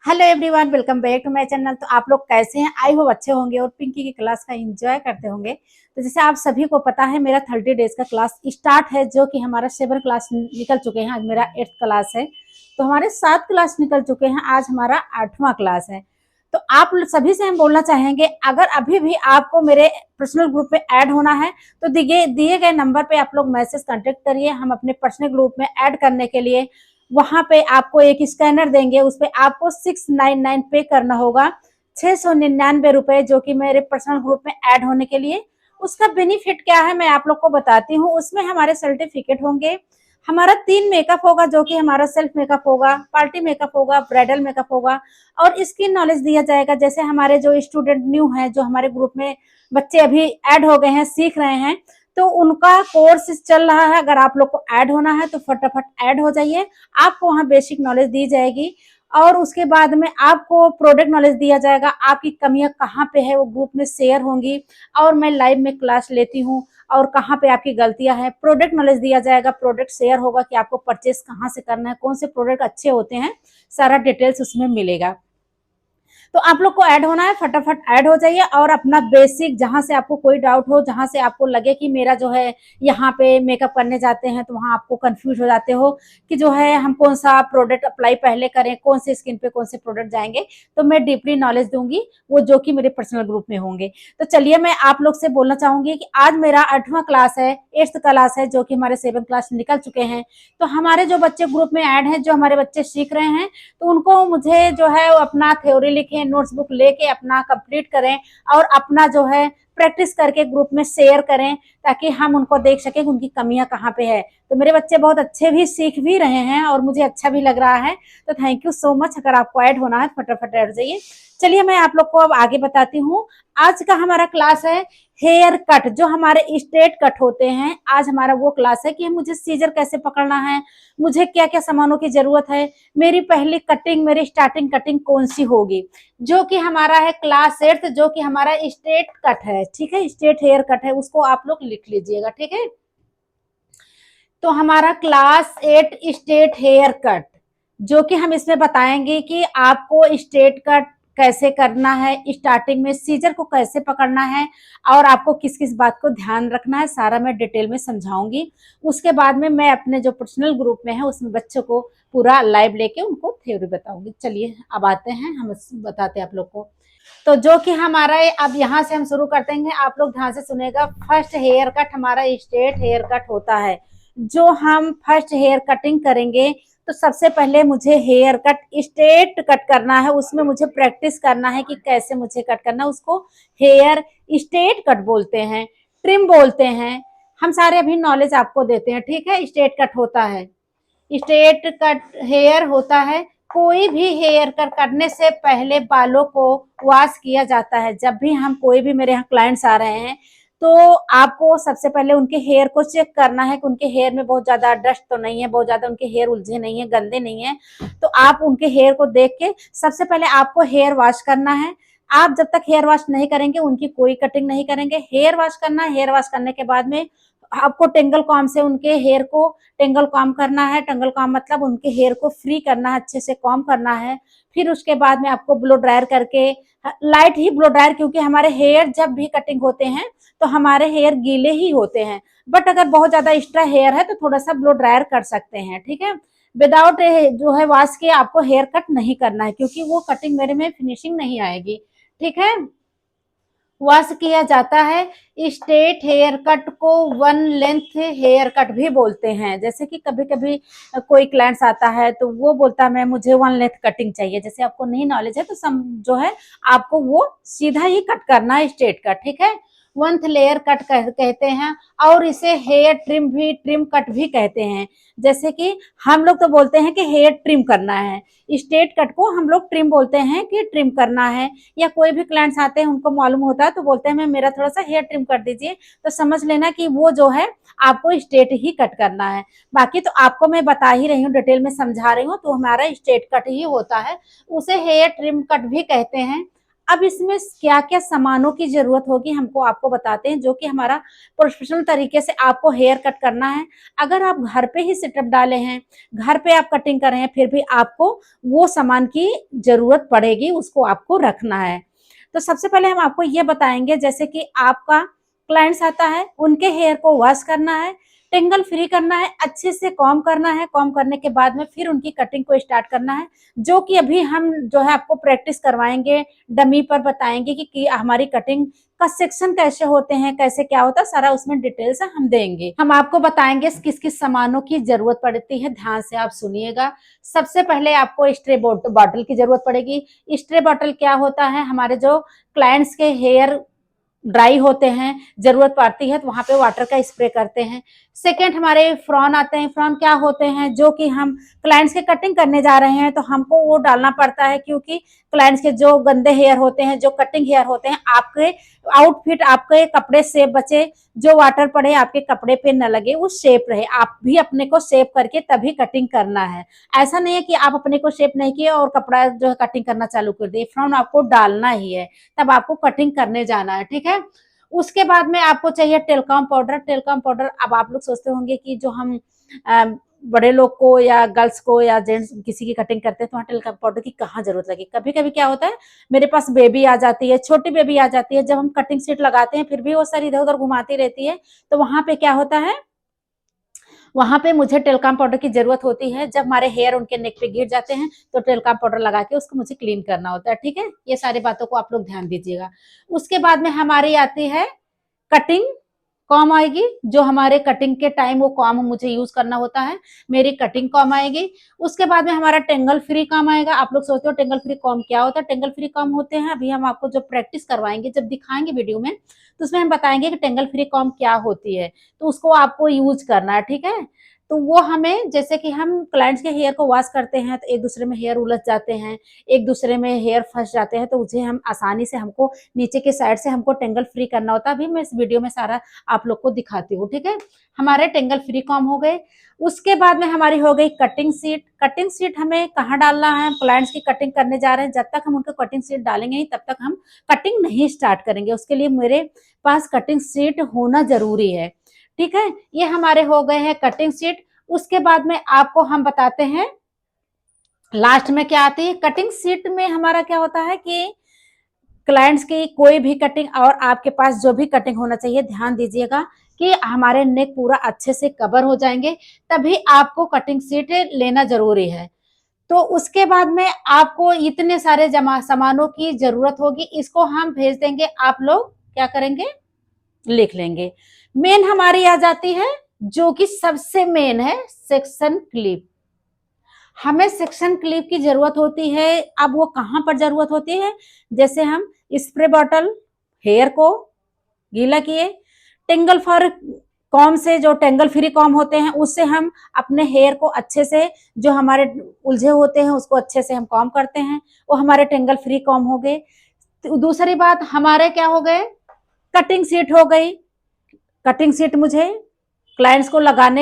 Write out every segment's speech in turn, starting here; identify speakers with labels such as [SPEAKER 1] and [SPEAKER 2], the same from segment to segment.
[SPEAKER 1] Hello everyone, welcome back to my channel. तो आप लोग कैसे हैं? आई होप अच्छे होंगे और पिंकी की क्लास का एंजॉय करते होंगे। तो जैसे आप सभी को पता है, मेरा 30 डेज का क्लास स्टार्ट है, जो कि हमारा 7 क्लास निकल चुके हैं। आज मेरा 8th क्लास है, तो हमारे 7 क्लास निकल चुके हैं। आज हमारा 8वां क्लास है। तो आप सभी से हम बोलना चाहेंगे, अगर अभी भी आपको मेरे पर्सनल ग्रुप में ऐड होना है तो दिए गए नंबर पे आप लोग मैसेज कांटेक्ट करिए। हम अपने पर्सनल ग्रुप में ऐड करने के लिए वहां पे आपको एक स्कैनर देंगे, उस पे आपको 699 पे करना होगा, 699 रुपए, जो कि मेरे पर्सनल ग्रुप में ऐड होने के लिए। उसका बेनिफिट क्या है मैं आप लोग को बताती हूँ। उसमें हमारे सर्टिफिकेट होंगे, हमारा 3 मेकअप होगा, जो कि हमारा सेल्फ मेकअप होगा, पार्टी मेकअप होगा, ब्राइडल मेकअप होगा, और स्किन नॉलेज दिया जाएगा। जैसे हमारे जो स्टूडेंट न्यू हैं, जो हमारे ग्रुप में बच्चे अभी ऐड हो गए हैं, सीख रहे हैं, तो उनका कोर्स चल रहा है। अगर आप लोग को ऐड होना है तो फटाफट ऐड हो जाइए। आपको वहाँ बेसिक नॉलेज दी जाएगी और उसके बाद में आपको प्रोडक्ट नॉलेज दिया जाएगा। आपकी कमियां कहाँ पे है वो ग्रुप में शेयर होंगी, और मैं लाइव में क्लास लेती हूँ, और कहाँ पे आपकी गलतियां हैं प्रोडक्ट नॉलेज दिया जाएगा। प्रोडक्ट शेयर होगा कि आपको परचेस कहाँ से करना है, कौन से प्रोडक्ट अच्छे होते हैं, सारा डिटेल्स उसमें मिलेगा। तो आप लोग को ऐड होना है, फटाफट ऐड हो जाइए। और अपना बेसिक, जहां से आपको कोई डाउट हो, जहां से आपको लगे कि मेरा जो है यहाँ पे मेकअप करने जाते हैं तो वहां आपको कंफ्यूज हो जाते हो कि जो है हम कौन सा प्रोडक्ट अप्लाई पहले करें, कौन से स्किन पे कौन से प्रोडक्ट जाएंगे, तो मैं डीपली नॉलेज दूंगी, वो जो कि मेरे पर्सनल ग्रुप में होंगे। तो चलिए, मैं आप लोग से बोलना चाहूंगी कि आज मेरा 8वां क्लास है, 8th क्लास है, जो कि हमारे 7 क्लास निकल चुके हैं। तो हमारे जो बच्चे ग्रुप में ऐड हैं, जो हमारे बच्चे सीख रहे हैं, तो उनको मुझे जो है अपना थ्योरी लिखें, नोट्स बुक लेके अपना कंप्लीट करें, और अपना जो है प्रैक्टिस करके ग्रुप में शेयर करें, ताकि हम उनको देख सकें कि उनकी कमियां कहाँ पे है। तो मेरे बच्चे बहुत अच्छे भी सीख भी रहे हैं और मुझे अच्छा भी लग रहा है। तो थैंक यू सो मच। अगर आपको ऐड होना है फटाफट ऐड जाइए। चलिए, मैं आप लोग को अब आगे बताती हूँ। आज का हमारा क्लास है हेयर कट, जो हमारे स्ट्रेट कट होते हैं। आज हमारा वो क्लास है कि मुझे सीजर कैसे पकड़ना है, मुझे क्या क्या सामानों की जरूरत है, मेरी पहली कटिंग, मेरी स्टार्टिंग कटिंग कौन सी होगी, जो कि हमारा है क्लास 8, जो कि हमारा स्ट्रेट कट है। ठीक है, स्ट्रेट हेयर कट है, उसको आप लोग लिख लीजिएगा। ठीक है, तो हमारा क्लास 8 स्ट्रेट हेयर कट, जो कि हम इसमें बताएंगे कि आपको स्ट्रेट कट कैसे करना है, स्टार्टिंग में सीजर को कैसे पकड़ना है, और आपको किस किस बात को ध्यान रखना है, सारा मैं डिटेल में समझाऊंगी। उसके बाद में मैं अपने जो पर्सनल ग्रुप में है उसमें बच्चों को पूरा लाइव लेके उनको थ्योरी बताऊंगी। चलिए, अब आते हैं, हम बताते हैं आप लोग को। तो जो कि हमारा अब यहाँ से हम शुरू करते हैं, आप लोग ध्यान से सुनेगा। फर्स्ट हेयर कट हमारा स्ट्रेट हेयर कट होता है। जो हम फर्स्ट हेयर कटिंग करेंगे, तो सबसे पहले मुझे हेयर कट स्ट्रेट कट करना है, उसमें मुझे प्रैक्टिस करना है कि कैसे मुझे कट करना है। उसको हेयर स्ट्रेट कट बोलते हैं, ट्रिम बोलते हैं, हम सारे अभी नॉलेज आपको देते हैं। ठीक है, स्ट्रेट कट होता है, स्ट्रेट कट हेयर होता है। कोई भी हेयर कट करने से पहले बालों को वॉश किया जाता है। जब भी हम, कोई भी मेरे यहाँ क्लाइंट्स आ रहे हैं, तो आपको सबसे पहले उनके हेयर को चेक करना है कि उनके हेयर में बहुत ज्यादा डस्ट तो नहीं है, बहुत ज्यादा उनके हेयर उलझे नहीं है, गंदे नहीं है। तो आप उनके हेयर को देख के सबसे पहले आपको हेयर वॉश करना है। आप जब तक हेयर वॉश नहीं करेंगे उनकी कोई कटिंग नहीं करेंगे। हेयर वॉश करना है, हेयर वॉश करने के बाद में आपको टेंगल कॉम से उनके हेयर को टेंगल कॉम करना है। टेंगल कॉम मतलब उनके हेयर को फ्री करना है, अच्छे से कॉम करना है। फिर उसके बाद में आपको ब्लो ड्रायर करके, लाइट ही ब्लो ड्रायर, क्योंकि हमारे हेयर जब भी कटिंग होते हैं तो हमारे हेयर गीले ही होते हैं। बट अगर बहुत ज्यादा एक्स्ट्रा हेयर है तो थोड़ा सा ब्लो ड्रायर कर सकते हैं। ठीक है, विदाउट जो है वॉश के आपको हेयर कट नहीं करना है, क्योंकि वो कटिंग मेरे में फिनिशिंग नहीं आएगी। ठीक है, वॉश किया जाता है। स्ट्रेट हेयर कट को वन लेंथ हेयर कट भी बोलते हैं। जैसे कि कभी कभी कोई क्लाइंट्स आता है तो वो बोलता है मैं, मुझे वन लेंथ कटिंग चाहिए। जैसे आपको नहीं नॉलेज है तो सम जो है आपको वो सीधा ही कट करना है, स्ट्रेट कट। ठीक है, वन लेयर कट कहते हैं, और इसे हेयर ट्रिम भी, ट्रिम कट भी कहते हैं। जैसे कि हम लोग तो बोलते हैं कि हेयर ट्रिम करना है, स्ट्रेट कट को हम लोग ट्रिम बोलते हैं कि ट्रिम करना है। या कोई भी क्लाइंट्स आते हैं उनको मालूम होता है तो बोलते हैं मैं, मेरा थोड़ा सा हेयर ट्रिम कर दीजिए, तो समझ लेना कि वो जो है आपको स्ट्रेट ही कट करना है। बाकी तो आपको मैं बता ही रही हूँ, डिटेल में समझा रही हूँ, तो हमारा स्ट्रेट कट ही होता है, उसे हेयर ट्रिम कट भी कहते हैं। अब इसमें क्या क्या सामानों की जरूरत होगी हमको आपको बताते हैं, जो कि हमारा प्रोफेशनल तरीके से आपको हेयर कट करना है। अगर आप घर पे ही सेटअप डाले हैं, घर पे आप कटिंग कर रहे हैं, फिर भी आपको वो सामान की जरूरत पड़ेगी, उसको आपको रखना है। तो सबसे पहले हम आपको ये बताएंगे, जैसे कि आपका क्लाइंट्स आता है, उनके हेयर को वॉश करना है, टेंगल फ्री करना है, अच्छे से कॉम करना है, कॉम करने के बाद में फिर उनकी कटिंग को स्टार्ट करना है, जो कि अभी हम जो है आपको प्रैक्टिस करवाएंगे, डमी पर बताएंगे कि हमारी कटिंग का सेक्शन कैसे होते हैं, कैसे क्या होता है, सारा उसमें डिटेल्स हम देंगे। हम आपको बताएंगे किस किस सामानों की जरूरत पड़ती है, ध्यान से आप सुनिएगा। सबसे पहले आपको स्ट्रे बॉटल की जरूरत पड़ेगी। स्ट्रे बॉटल क्या होता है, हमारे जो क्लाइंट्स के हेयर ड्राई होते हैं, जरूरत पड़ती है तो वहां पे वाटर का स्प्रे करते हैं। सेकेंड हमारे फ्रॉन आते हैं। फ्रॉन क्या होते हैं, जो कि हम क्लाइंट्स के कटिंग करने जा रहे हैं तो हमको वो डालना पड़ता है, क्योंकि क्लाइंट्स के जो गंदे हेयर होते हैं, जो कटिंग हेयर होते हैं, आपके आउटफिट, आपके कपड़े सेफ बचे, जो वाटर पड़े आपके कपड़े पे न लगे, वो सेफ रहे। आप भी अपने को सेफ करके तभी कटिंग करना है। ऐसा नहीं है कि आप अपने को सेफ नहीं किए और कपड़ा जो है कटिंग करना चालू कर दिए। फ्रॉन आपको डालना ही है, तब आपको कटिंग करने जाना है, ठीक है। उसके बाद में आपको चाहिए टेलकॉम पाउडर। टेलकॉम पाउडर, अब आप लोग सोचते होंगे कि जो हम बड़े लोग को या गर्ल्स को या जेंट्स किसी की कटिंग करते हैं तो वहाँ टेलकॉम पाउडर की कहाँ जरूरत लगी। कभी कभी क्या होता है, मेरे पास बेबी आ जाती है, छोटी बेबी आ जाती है, जब हम कटिंग सीट लगाते हैं फिर भी वो सर इधर उधर घुमाती रहती है, तो वहां पे क्या होता है, वहां पे मुझे टेलकॉम पाउडर की जरूरत होती है। जब हमारे हेयर उनके नेक पे गिर जाते हैं तो टेलकॉम पाउडर लगा के उसको मुझे क्लीन करना होता है, ठीक है। ये सारी बातों को आप लोग ध्यान दीजिएगा। उसके बाद में हमारी आती है कटिंग कॉम आएगी, जो हमारे कटिंग के टाइम वो कॉम मुझे यूज करना होता है, मेरी कटिंग कॉम आएगी। उसके बाद में हमारा टेंगल फ्री कॉम आएगा। आप लोग सोचते हो टेंगल फ्री कॉम क्या होता है, टेंगल फ्री कॉम होते हैं, अभी हम आपको जो प्रैक्टिस करवाएंगे, जब दिखाएंगे वीडियो में, तो उसमें हम बताएंगे कि टेंगल फ्री कॉम क्या होती है, तो उसको आपको यूज करना है, ठीक है। तो वो हमें, जैसे कि हम क्लाइंट्स के हेयर को वॉश करते हैं तो एक दूसरे में हेयर उलझ जाते हैं, एक दूसरे में हेयर फंस जाते हैं, तो उसे हम आसानी से, हमको नीचे के साइड से हमको टेंगल फ्री करना होता है। अभी मैं इस वीडियो में सारा आप लोग को दिखाती हूँ, ठीक है। हमारे टेंगल फ्री कॉम हो गए। उसके बाद में हमारी हो गई कटिंग सीट। कटिंग सीट हमें कहाँ डालना है, क्लाइंट्स की कटिंग करने जा रहे हैं, जब तक हम उनको कटिंग सीट डालेंगे नहीं तब तक हम कटिंग नहीं स्टार्ट करेंगे। उसके लिए मेरे पास कटिंग सीट होना जरूरी है, ठीक है। ये हमारे हो गए हैं कटिंग सीट। उसके बाद में आपको हम बताते हैं लास्ट में क्या आती है। कटिंग सीट में हमारा क्या होता है कि क्लाइंट्स की कोई भी कटिंग और आपके पास जो भी कटिंग होना चाहिए, ध्यान दीजिएगा कि हमारे नेक पूरा अच्छे से कवर हो जाएंगे, तभी आपको कटिंग सीट लेना जरूरी है। तो उसके बाद में आपको इतने सारे जमा सामानों की जरूरत होगी, इसको हम भेज देंगे, आप लोग क्या करेंगे, लिख लेंगे। मेन हमारी आ जाती है, जो कि सबसे मेन है, सेक्शन क्लिप। हमें सेक्शन क्लिप की जरूरत होती है। अब वो कहां पर जरूरत होती है, जैसे हम स्प्रे बॉटल हेयर को गीला किए, टेंगल फॉर कॉम से, जो टेंगल फ्री कॉम होते हैं, उससे हम अपने हेयर को अच्छे से, जो हमारे उलझे होते हैं उसको अच्छे से हम कॉम करते हैं, वो हमारे टेंगल फ्री कॉम हो गए। तो दूसरी बात हमारे क्या हो गए, कटिंग सीट हो गई। कटिंग सीट मुझे क्लाइंट्स को लगाना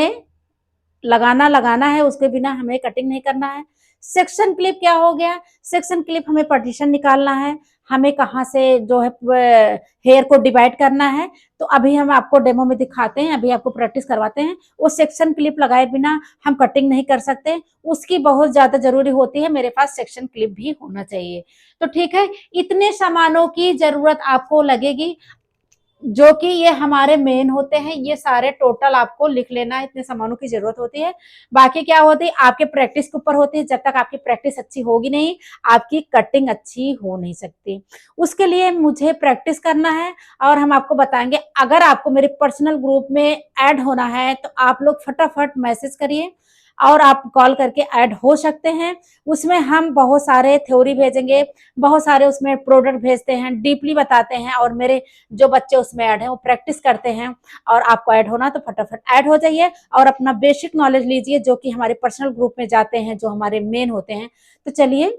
[SPEAKER 1] है, उसके बिना हमें कटिंग नहीं करना है। सेक्शन क्लिप क्या हो गया, सेक्शन क्लिप हमें पार्टीशन निकालना है, हमें कहाँ से जो है हेयर को डिवाइड करना है। तो अभी हम आपको डेमो में दिखाते हैं, अभी आपको प्रैक्टिस करवाते हैं। वो सेक्शन क्लिप लगाए बिना हम कटिंग नहीं कर सकते, उसकी बहुत ज्यादा जरूरी होती है, मेरे पास सेक्शन क्लिप भी होना चाहिए। तो ठीक है, इतने सामानों की जरूरत आपको लगेगी, जो कि ये हमारे मेन होते हैं। ये सारे टोटल आपको लिख लेना है, इतने सामानों की जरूरत होती है। बाकी क्या होती है, आपके प्रैक्टिस के ऊपर होती है। जब तक आपकी प्रैक्टिस अच्छी होगी नहीं, आपकी कटिंग अच्छी हो नहीं सकती। उसके लिए मुझे प्रैक्टिस करना है, और हम आपको बताएंगे। अगर आपको मेरे पर्सनल ग्रुप में ऐड होना है तो आप लोग फटाफट मैसेज करिए, और आप कॉल करके ऐड हो सकते हैं। उसमें हम बहुत सारे थ्योरी भेजेंगे, बहुत सारे उसमें प्रोडक्ट भेजते हैं, डीपली बताते हैं, और मेरे जो बच्चे उसमें ऐड हैं वो प्रैक्टिस करते हैं। और आपको ऐड होना तो फटाफट ऐड हो जाइए, और अपना बेसिक नॉलेज लीजिए, जो कि हमारे पर्सनल ग्रुप में जाते हैं, जो हमारे मेन होते हैं। तो चलिए,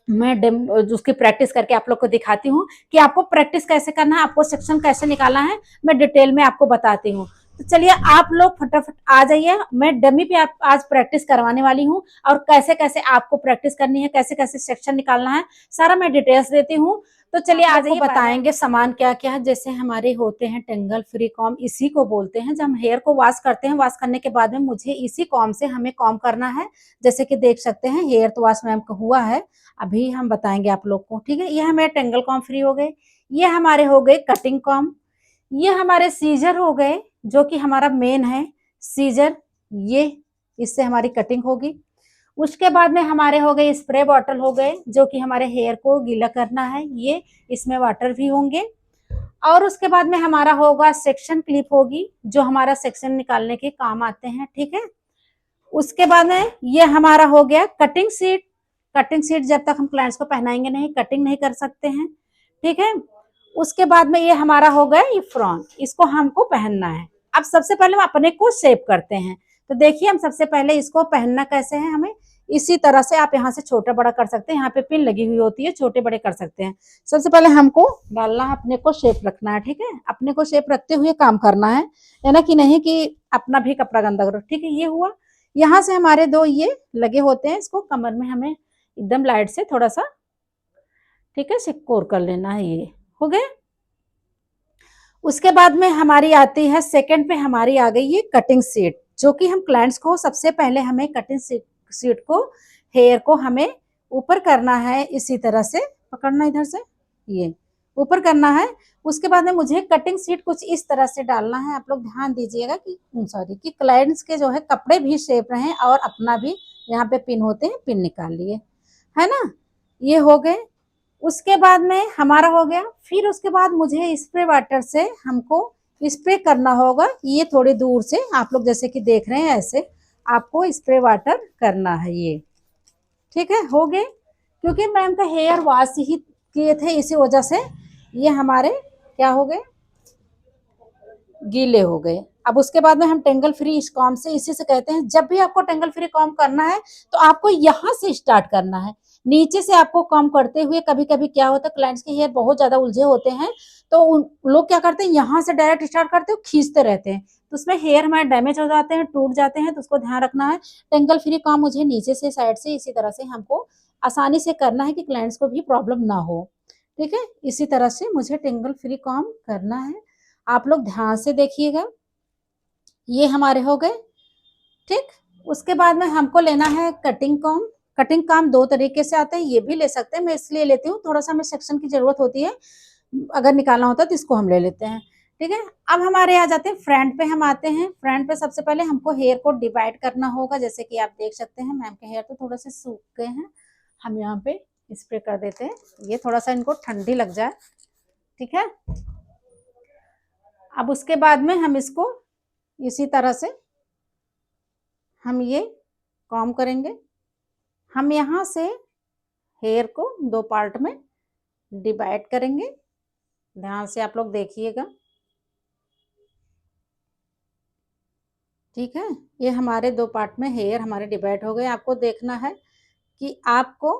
[SPEAKER 1] मैं उसकी प्रैक्टिस करके आप लोग को दिखाती हूँ कि आपको प्रैक्टिस कैसे करना है, आपको सेक्शन कैसे निकालना है, मैं डिटेल में आपको बताती हूँ। तो चलिए आप लोग फटाफट आ जाइए, मैं डमी पे आप आज प्रैक्टिस करवाने वाली हूँ, और कैसे कैसे आपको प्रैक्टिस करनी है, कैसे कैसे सेक्शन निकालना है, सारा मैं डिटेल्स देती हूँ। तो चलिए आज को बताएंगे सामान क्या क्या है। जैसे हमारे होते हैं टेंगल फ्री कॉम, इसी को बोलते हैं। जब हम हेयर को वॉश करते हैं, वॉश करने के बाद में मुझे इसी कॉम से हमें कॉम करना है। जैसे कि देख सकते हैं हेयर तो वॉश मैम का हुआ है, अभी हम बताएंगे आप लोग को, ठीक है। ये हमारे टेंगल कॉम फ्री हो गए, ये हमारे हो गए कटिंग कॉम, ये हमारे सीजर हो गए जो कि हमारा मेन है सीजर, ये इससे हमारी कटिंग होगी। उसके बाद में हमारे हो गए स्प्रे बॉटल हो गए जो कि हमारे हेयर को गीला करना है, ये इसमें वाटर भी होंगे। और उसके बाद में हमारा होगा सेक्शन क्लिप होगी जो हमारा सेक्शन निकालने के काम आते हैं, ठीक है। उसके बाद में ये हमारा हो गया कटिंग सीट। कटिंग सीट जब तक हम क्लाइंट्स को पहनाएंगे नहीं, कटिंग नहीं कर सकते हैं, ठीक है। उसके बाद में ये हमारा हो गया ये फ्रॉन, इसको हमको पहनना है। अब सबसे पहले हम अपने को शेप करते हैं। तो देखिए हम सबसे पहले इसको पहनना कैसे है, हमें इसी तरह से आप यहाँ से छोटा बड़ा कर सकते हैं, यहाँ पे पिन लगी हुई होती है, छोटे बड़े कर सकते हैं। सबसे पहले हमको डालना है, अपने को शेप रखना है, ठीक है। अपने को शेप रखते हुए काम करना है ना, कि नहीं कि अपना भी कपड़ा गंदा करो, ठीक है। ये हुआ, यहाँ से हमारे दो ये लगे होते हैं, इसको कमर में हमें एकदम लाइट से थोड़ा सा, ठीक है, सिकोर कर लेना है। ये हो गए। उसके बाद में हमारी आती है सेकंड पे, हमारी आ गई ये कटिंग सीट, जो कि हम क्लाइंट्स को सबसे पहले हमें कटिंग सीट को, हेयर को हमें ऊपर करना है, इसी तरह से पकड़ना, इधर से ये ऊपर करना है। उसके बाद में मुझे कटिंग सीट कुछ इस तरह से डालना है। आप लोग ध्यान दीजिएगा कि सॉरी, कि क्लाइंट्स के जो है कपड़े भी शेप रहे और अपना भी यहाँ पे पिन होते हैं, पिन निकाल लिए, है ना। ये हो गए। उसके बाद में हमारा हो गया, फिर उसके बाद मुझे स्प्रे वाटर से हमको स्प्रे करना होगा, ये थोड़ी दूर से आप लोग जैसे कि देख रहे हैं ऐसे आपको स्प्रे वाटर करना है, ये ठीक है। हो गए, क्योंकि मैम का हेयर वॉश ही किए थे, इसी वजह से ये हमारे क्या हो गए, गीले हो गए। अब उसके बाद में हम टेंगल फ्री इस कॉम से, इसी से कहते हैं, जब भी आपको टेंगल फ्री कॉम करना है तो आपको यहाँ से स्टार्ट करना है, नीचे से आपको कॉम करते हुए। कभी कभी क्या होता है, क्लाइंट्स के हेयर बहुत ज्यादा उलझे होते हैं, तो उन लोग क्या करते हैं, यहाँ से डायरेक्ट स्टार्ट करते हैं, खींचते रहते हैं, तो उसमें हेयर हमारे डैमेज हो जाते हैं, टूट जाते हैं, तो उसको ध्यान रखना है। टेंगल फ्री कॉम मुझे नीचे से, साइड से, इसी तरह से हमको आसानी से करना है कि क्लाइंट्स को भी प्रॉब्लम ना हो, ठीक है। इसी तरह से मुझे टेंगल फ्री कॉम करना है, आप लोग ध्यान से देखिएगा। ये हमारे हो गए, ठीक। उसके बाद में हमको लेना है कटिंग कॉम। कटिंग कॉम दो तरीके से आते हैं, ये भी ले सकते हैं, मैं इसलिए लेती हूँ, थोड़ा सा हमें सेक्शन की जरूरत होती है, अगर निकालना होता है तो इसको हम ले लेते हैं, ठीक है। अब हमारे यहाँ जाते हैं फ्रंट पे, हम आते हैं फ्रंट पे। सबसे पहले हमको हेयर को डिवाइड करना होगा, जैसे कि आप देख सकते हैं मैम के हेयर तो थोड़ा से सूख गए हैं, हम यहाँ पे स्प्रे कर देते हैं, ये थोड़ा सा इनको ठंडी लग जाए, ठीक है। अब उसके बाद में हम इसको इसी तरह से हम ये कॉम करेंगे। हम यहाँ से हेयर को दो पार्ट में डिवाइड करेंगे, ध्यान से आप लोग देखिएगा, ठीक है। ये हमारे दो पार्ट में हेयर हमारे डिवाइड हो गए। आपको देखना है कि आपको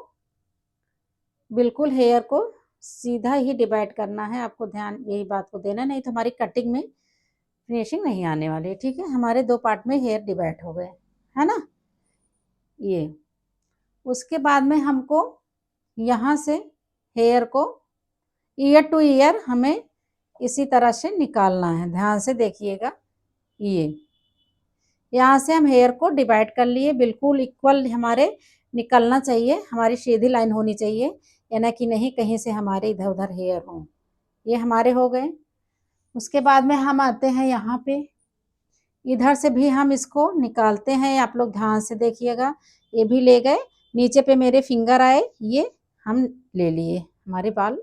[SPEAKER 1] बिल्कुल हेयर को सीधा ही डिवाइड करना है, आपको ध्यान यही बात को देना, नहीं तो हमारी कटिंग में फिनिशिंग नहीं आने वाली है, ठीक है। हमारे दो पार्ट में हेयर डिवाइड हो गए, है ना। ये उसके बाद में हमको यहाँ से हेयर को ईयर टू ईयर हमें इसी तरह से निकालना है, ध्यान से देखिएगा। ये यहाँ से हम हेयर को डिवाइड कर लिए, बिल्कुल इक्वल हमारे निकलना चाहिए, हमारी सीधी लाइन होनी चाहिए, यानी कि नहीं कहीं से हमारे इधर उधर हेयर हो। ये हमारे हो गए। उसके बाद में हम आते हैं यहाँ पे, इधर से भी हम इसको निकालते हैं, आप लोग ध्यान से देखिएगा। ये भी ले गए, नीचे पे मेरे फिंगर आए, ये हम ले लिए, हमारे बाल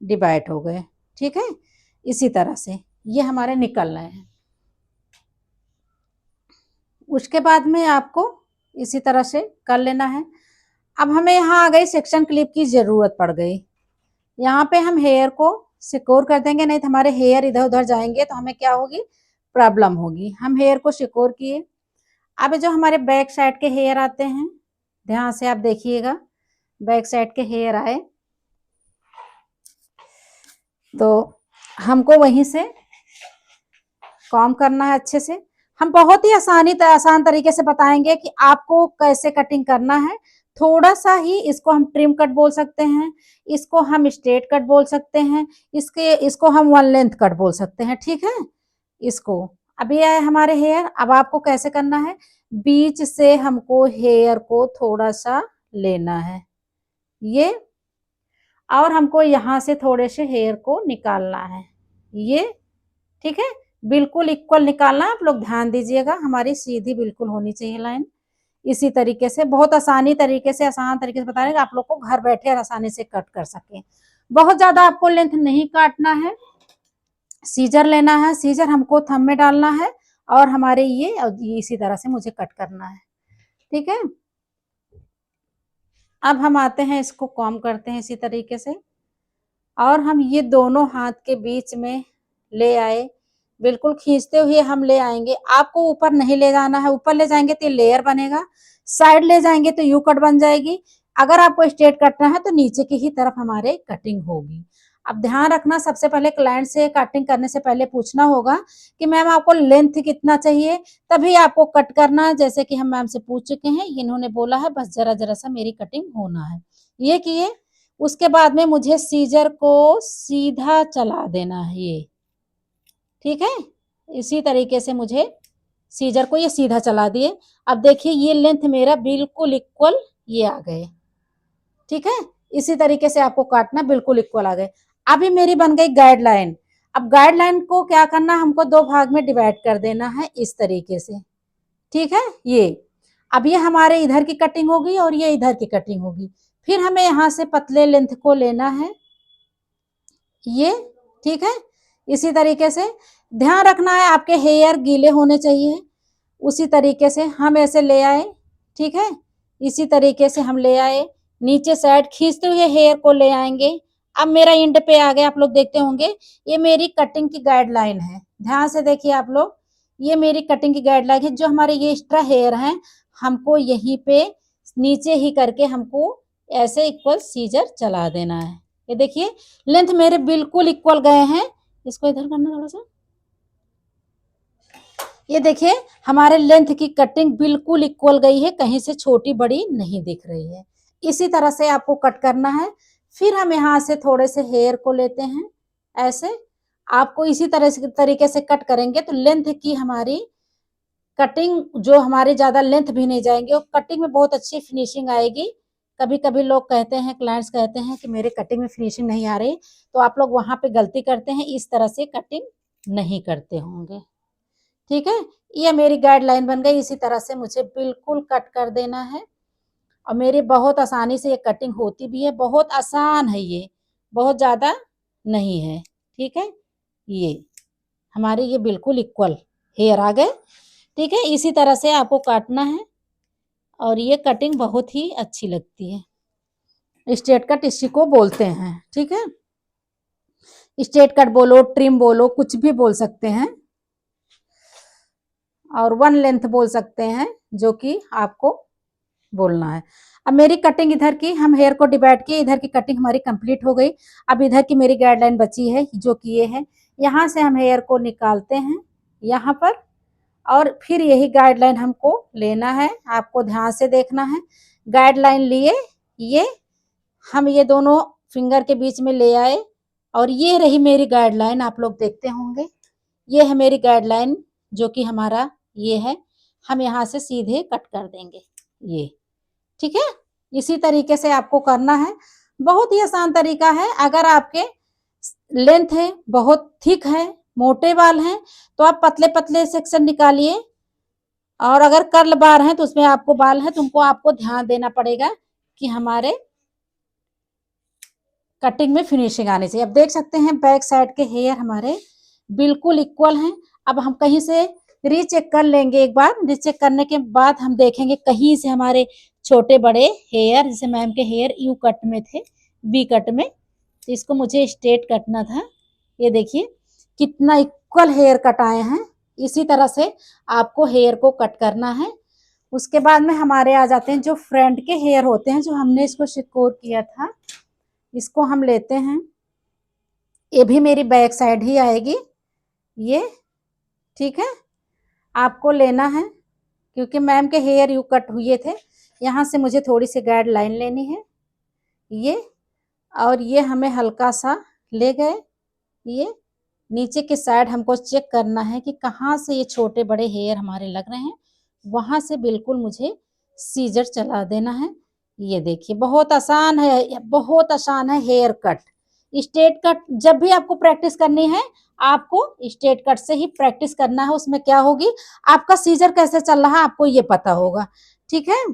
[SPEAKER 1] डिवाइड हो गए, ठीक है। इसी तरह से ये हमारे निकल रहे हैं। उसके बाद में आपको इसी तरह से कर लेना है। अब हमें यहाँ आ गई सेक्शन क्लिप की जरूरत पड़ गई, यहाँ पे हम हेयर को सिक्योर कर देंगे, नहीं तो हमारे हेयर इधर उधर जाएंगे तो हमें क्या होगी, प्रॉब्लम होगी। हम हेयर को सिक्योर किए। अब जो हमारे बैक साइड के हेयर आते हैं, ध्यान से आप देखिएगा, बैक साइड के हेयर आए तो हमको वहीं से कॉम्ब करना है अच्छे से। हम बहुत ही आसान तरीके से बताएंगे कि आपको कैसे कटिंग करना है। थोड़ा सा ही इसको हम ट्रिम कट बोल सकते हैं, इसको हम स्ट्रेट कट बोल सकते हैं, इसको हम वन लेंथ कट बोल सकते हैं, ठीक है। इसको अब ये है हमारे हेयर। अब आपको कैसे करना है, बीच से हमको हेयर को थोड़ा सा लेना है ये, और हमको यहाँ से थोड़े से हेयर को निकालना है ये, ठीक है। बिल्कुल इक्वल निकालना, आप लोग ध्यान दीजिएगा, हमारी सीधी बिल्कुल होनी चाहिए लाइन। इसी तरीके से बहुत आसानी तरीके से, आसान तरीके से बता रहे हैं, आप लोग को घर बैठे आसानी से कट कर सके। बहुत ज्यादा आपको लेंथ नहीं काटना है। सीजर लेना है, सीजर हमको थंब में डालना है और हमारे ये इसी तरह से मुझे कट करना है, ठीक है। अब हम आते हैं, इसको कॉम्ब करते हैं इसी तरीके से, और हम ये दोनों हाथ के बीच में ले आए, बिल्कुल खींचते हुए हम ले आएंगे। आपको ऊपर नहीं ले जाना है, ऊपर ले जाएंगे तो लेयर बनेगा, साइड ले जाएंगे तो यू कट बन जाएगी। अगर आपको स्ट्रेट कटना है तो नीचे की ही तरफ हमारे कटिंग होगी। अब ध्यान रखना, सबसे पहले क्लाइंट से कटिंग करने से पहले पूछना होगा कि मैम आपको लेंथ कितना चाहिए, तभी आपको कट करना है। जैसे कि हम मैम से पूछ चुके हैं, इन्होंने बोला है बस जरा जरा सा मेरी कटिंग होना है, ये किए। उसके बाद में मुझे सीजर को सीधा चला देना है ये, ठीक है। इसी तरीके से मुझे सीजर को ये सीधा चला दिए। अब देखिए ये लेंथ मेरा बिल्कुल इक्वल ये आ गए, ठीक है। इसी तरीके से आपको काटना, बिल्कुल इक्वल आ गए। अभी मेरी बन गई गाइडलाइन। अब गाइडलाइन को क्या करना, हमको दो भाग में डिवाइड कर देना है इस तरीके से, ठीक है। ये अब ये हमारे इधर की कटिंग होगी और ये इधर की कटिंग होगी। फिर हमें यहाँ से पतले लेंथ को लेना है ये, ठीक है। इसी तरीके से ध्यान रखना है आपके हेयर गीले होने चाहिए। उसी तरीके से हम ऐसे ले आए, ठीक है। इसी तरीके से हम ले आए, नीचे साइड खींचते हुए हेयर को ले आएंगे। अब मेरा एंड पे आ गया, आप लोग देखते होंगे ये मेरी कटिंग की गाइडलाइन है। ध्यान से देखिए आप लोग, ये मेरी कटिंग की गाइडलाइन है। जो हमारे ये एक्स्ट्रा हेयर हैं हमको यहीं पे नीचे ही करके हमको ऐसे इक्वल सीजर चला देना है। ये देखिए लेंथ मेरे बिल्कुल इक्वल गए हैं। इसको इधर करना थोड़ा सा, ये देखिए हमारे लेंथ की कटिंग बिल्कुल इक्वल गई है, कहीं से छोटी बड़ी नहीं दिख रही है। इसी तरह से आपको कट करना है। फिर हम यहाँ से थोड़े से हेयर को लेते हैं ऐसे, आपको इसी तरह से तरीके से कट करेंगे तो लेंथ की हमारी कटिंग जो हमारी ज्यादा लेंथ भी नहीं जाएंगे और कटिंग में बहुत अच्छी फिनिशिंग आएगी। कभी कभी लोग कहते हैं, क्लाइंट्स कहते हैं कि मेरे कटिंग में फिनिशिंग नहीं आ रही, तो आप लोग वहां पे गलती करते हैं, इस तरह से कटिंग नहीं करते होंगे, ठीक है। ये मेरी गाइडलाइन बन गई। इसी तरह से मुझे बिल्कुल कट कर देना है और मेरी बहुत आसानी से ये कटिंग होती भी है, बहुत आसान है ये, बहुत ज्यादा नहीं है, ठीक है। ये हमारे ये बिल्कुल इक्वल हेयर आ गए, ठीक है। इसी तरह से आपको काटना है और ये कटिंग बहुत ही अच्छी लगती है। स्ट्रेट कट इसी को बोलते हैं, ठीक है। स्ट्रेट कट बोलो, ट्रिम बोलो, कुछ भी बोल सकते हैं, और वन लेंथ बोल सकते हैं, जो कि आपको बोलना है। अब मेरी कटिंग इधर की, हम हेयर को डिवाइड किए, इधर की कटिंग हमारी कंप्लीट हो गई। अब इधर की मेरी गाइडलाइन बची है जो कि ये है। यहाँ से हम हेयर को निकालते हैं यहाँ पर, और फिर यही गाइडलाइन हमको लेना है। आपको ध्यान से देखना है, गाइडलाइन लिए ये हम ये दोनों फिंगर के बीच में ले आए और ये रही मेरी गाइडलाइन, आप लोग देखते होंगे ये है मेरी गाइडलाइन जो कि हमारा ये है। हम यहाँ से सीधे कट कर देंगे ये, ठीक है। इसी तरीके से आपको करना है, बहुत ही आसान तरीका है। अगर आपके लेंथ है बहुत थिक है, मोटे बाल हैं, तो आप पतले पतले सेक्शन निकालिए, और अगर कर्ल बार हैं तो उसमें आपको बाल है तुमको आपको ध्यान देना पड़ेगा कि हमारे कटिंग में फिनिशिंग आनी चाहिए। अब देख सकते हैं बैक साइड के हेयर हमारे बिल्कुल इक्वल हैं। अब हम कहीं से रीचेक कर लेंगे, एक बार रीचेक करने के बाद हम देखेंगे कहीं से हमारे छोटे बड़े हेयर, जैसे मैम के हेयर यू कट में थे, वी कट में, तो इसको मुझे स्ट्रेट कटना था। ये देखिए कितना इक्वल हेयर कट आए हैं। इसी तरह से आपको हेयर को कट करना है। उसके बाद में हमारे आ जाते हैं जो फ्रंट के हेयर होते हैं, जो हमने इसको सिकोर किया था, इसको हम लेते हैं। ये भी मेरी बैक साइड ही आएगी ये, ठीक है, आपको लेना है, क्योंकि मैम के हेयर यू कट हुए थे, यहाँ से मुझे थोड़ी सी गाइडलाइन लेनी है ये, और ये हमें हल्का सा ले गए, ये नीचे के साइड हमको चेक करना है कि कहाँ से ये छोटे बड़े हेयर हमारे लग रहे हैं, वहां से बिल्कुल मुझे सीजर चला देना है। ये देखिए बहुत आसान है, बहुत आसान है हेयर कट। स्ट्रेट कट जब भी आपको प्रैक्टिस करनी है, आपको स्ट्रेट कट से ही प्रैक्टिस करना है। उसमें क्या होगी, आपका सीजर कैसे चल रहा है आपको ये पता होगा। ठीक है,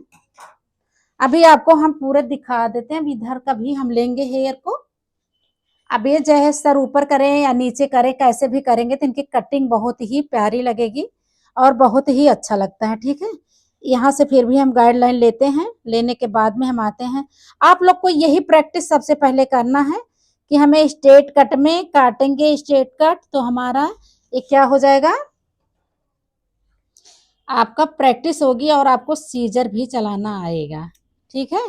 [SPEAKER 1] अभी आपको हम पूरे दिखा देते हैं, इधर का भी हम लेंगे हेयर को। अब ये चाहे सर ऊपर करें या नीचे करें, कैसे भी करेंगे तो इनकी कटिंग बहुत ही प्यारी लगेगी और बहुत ही अच्छा लगता है। ठीक है, यहाँ से फिर भी हम गाइडलाइन लेते हैं, लेने के बाद में हम आते हैं। आप लोग को यही प्रैक्टिस सबसे पहले करना है कि हमें स्ट्रेट कट में काटेंगे, स्ट्रेट कट तो हमारा ये क्या हो जाएगा, आपका प्रैक्टिस होगी और आपको सीजर भी चलाना आएगा। ठीक है,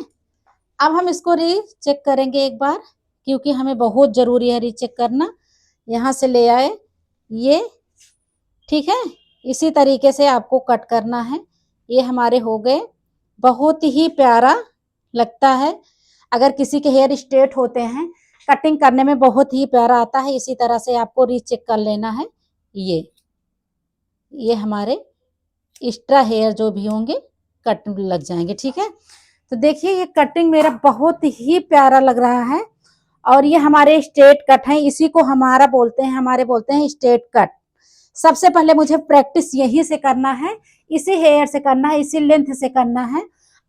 [SPEAKER 1] अब हम इसको रीचेक करेंगे एक बार, क्योंकि हमें बहुत जरूरी है रीचेक करना। यहाँ से ले आए ये, ठीक है, इसी तरीके से आपको कट करना है। ये हमारे हो गए, बहुत ही प्यारा लगता है। अगर किसी के हेयर स्ट्रेट होते हैं, कटिंग करने में बहुत ही प्यारा आता है। इसी तरह से आपको रीचेक कर लेना है। ये हमारे एक्स्ट्रा हेयर जो भी होंगे कट लग जाएंगे। ठीक है, तो देखिए ये कटिंग मेरा बहुत ही प्यारा लग रहा है, और ये हमारे स्ट्रेट कट हैं, इसी को हमारा बोलते हैं, हमारे बोलते हैं स्ट्रेट कट। सबसे पहले मुझे प्रैक्टिस यहीं से करना है, इसी हेयर से करना है, इसी लेंथ से करना है।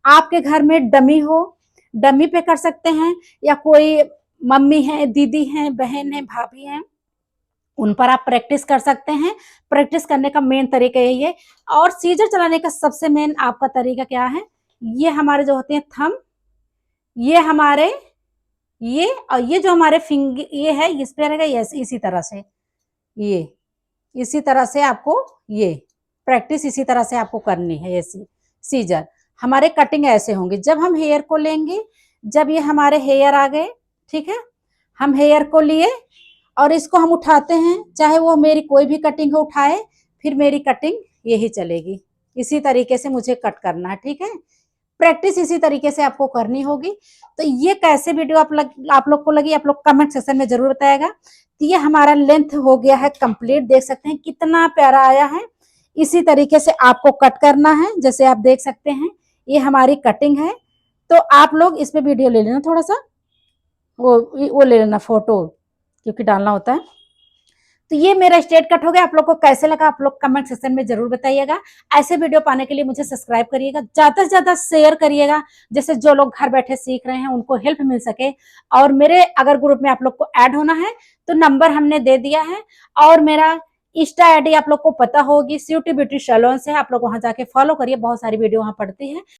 [SPEAKER 1] आपके घर में डमी हो, डमी पे कर सकते हैं, या कोई मम्मी है, दीदी है, बहन है, भाभी है, उन पर आप प्रैक्टिस कर सकते हैं। प्रैक्टिस करने का मेन तरीका यही है। और सीजर चलाने का सबसे मेन आपका तरीका क्या है, ये हमारे जो होते हैं थंब, ये हमारे ये, और ये जो हमारे फिंगर ये है, इस पे रहेगा ये, इसी तरह से ये, इसी तरह से आपको ये प्रैक्टिस इसी तरह से आपको करनी है। ये सीजर हमारे कटिंग ऐसे होंगे। जब हम हेयर को लेंगे, जब ये हमारे हेयर आ गए, ठीक है, हम हेयर को लिए और इसको हम उठाते हैं, चाहे वो मेरी कोई भी कटिंग हो, उठाए फिर मेरी कटिंग यही चलेगी। इसी तरीके से मुझे कट करना है। ठीक है, प्रैक्टिस इसी तरीके से आपको करनी होगी। तो ये कैसे वीडियो आप लोग को लगी, आप लोग कमेंट सेक्शन में जरूर बताएगा। तो ये हमारा लेंथ हो गया है कंप्लीट, देख सकते हैं कितना प्यारा आया है। इसी तरीके से आपको कट करना है, जैसे आप देख सकते हैं ये हमारी कटिंग है। तो आप लोग इस पे वीडियो ले लेना, थोड़ा सा वो ले लेना फोटो, क्योंकि डालना होता है। तो ये मेरा स्ट्रेट कट हो गया। आप लोग को कैसे लगा आप लोग कमेंट सेक्शन में जरूर बताइएगा। ऐसे वीडियो पाने के लिए मुझे सब्सक्राइब करिएगा, ज्यादा से ज्यादा शेयर करिएगा, जैसे जो लोग घर बैठे सीख रहे हैं उनको हेल्प मिल सके। और मेरे अगर ग्रुप में आप लोग को ऐड होना है तो नंबर हमने दे दिया है, और मेरा इंस्टा आईडी आप लोग को पता होगी, स्वीटी ब्यूटी सैलून से, आप लोग वहां जाके फॉलो करिए, बहुत सारी वीडियो वहां पड़ती है।